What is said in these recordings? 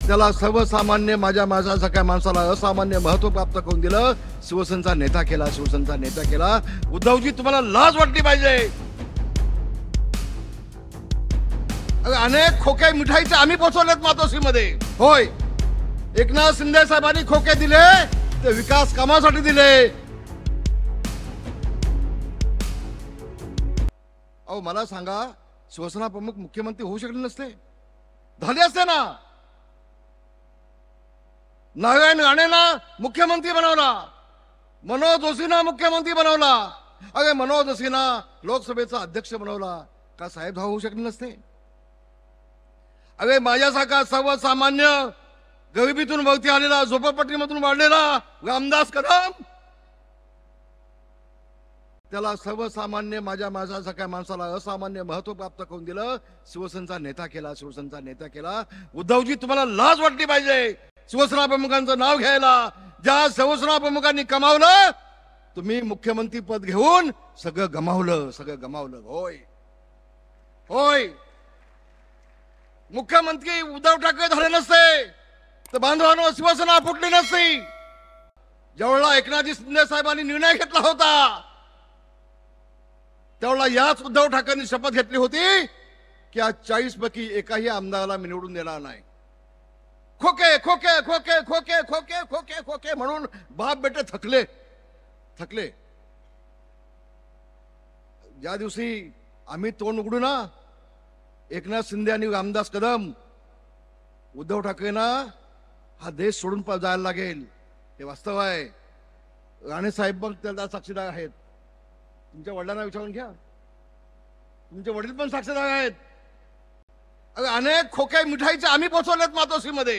त्याला सर्वसामान्य माझ्या माझ्यासारख्या माणसाला असामान्य महत्व प्राप्त करून दिलं. शिवसेनेचा नेता केला, शिवसेनेचा नेता केला. उद्धवजी तुम्हाला लाज वाटली पाहिजे. अनेक खोके मिठाईचे आम्ही पोचवलेत मातोश्रीमध्ये. होय, एकनाथ शिंदे साहेबांनी खोके दिले ते विकास कामासाठी दिले. अहो मला सांगा, शिवसेना प्रमुख मुख्यमंत्री होऊ शकले नसते? झाले असते ना. नारायण राणेंना मुख्यमंत्री बनवला, मनोज जोशींना मुख्यमंत्री बनवला. अरे मनोज जोशींना लोकसभेचा अध्यक्ष बनवला, का साहेब होऊ शकले नसते? अरे माझ्यासारखा सर्वसामान्य गरिबीतून वरती आलेला, झोपडपट्टीमधून वाढलेला रामदास कदम, त्याला सर्वसामान्य माझ्या माझ्यासारख्या माणसाला असामान्य महत्व प्राप्त करून दिलं. शिवसेनेचा नेता केला, शिवसेनेचा नेता केला. उद्धवजी तुम्हाला लाज वाटली पाहिजे शिवसेना प्रमुखांचं नाव घ्यायला. ज्या शिवसेना प्रमुखांनी कमावलं, तुम्ही मुख्यमंत्री पद घेऊन सगळं गमावलं, सगळं गमावलं. होय होय, मुख्यमंत्री उद्धव ठाकरे झाले नसते तर बांधवांनो शिवसेना फुटली नसती. ज्यावेळेला एकनाथजी शिंदे साहेबांनी निर्णय घेतला होता, त्यावेळेला याच उद्धव ठाकरेंनी शपथ घेतली होती की आज 40 पैकी एकाही आमदाराला मी निवडून देणार नाही. खोके खोके खोके खोके खोके खोके खोके म्हणून बाप बेटे थकले थकले. ज्या दिवशी आम्ही तोंड उघडू ना, एकनाथ शिंदे आणि रामदास कदम, उद्धव ठाकरेंना हा देश सोडून जायला लागेल, हे वास्तव आहे. राणे साहेब पण त्याला साक्षीदार आहेत. तुमच्या वडिलांना विचारून घ्या, तुमचे वडील पण साक्षीदार आहेत. अनेक खोके मिठाईचे आम्ही पोचवलेत मातोश्रीमध्ये.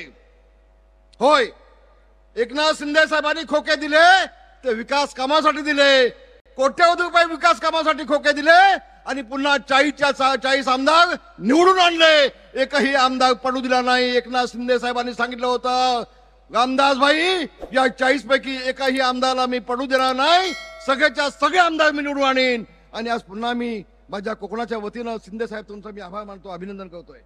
होय, एकनाथ शिंदे साहेबांनी खोके दिले ते विकास कामासाठी दिले. कोट्यवधी रुपये विकास कामासाठी खोके दिले आणि पुन्हा 40 आमदार निवडून आणले. एकही आमदार पडू दिला नाही. एकनाथ शिंदे साहेबांनी सांगितलं होतं, रामदास भाई, या 40 पैकी एकाही आमदाराला मी पडू देणार नाही. सगळेच्या सगळे आमदार मी निवडून आणीन. आणि आज पुन्हा मी माझ्या कोकणाच्या वतीनं शिंदे साहेब तुमचा मी आभार मानतो, अभिनंदन करतोय.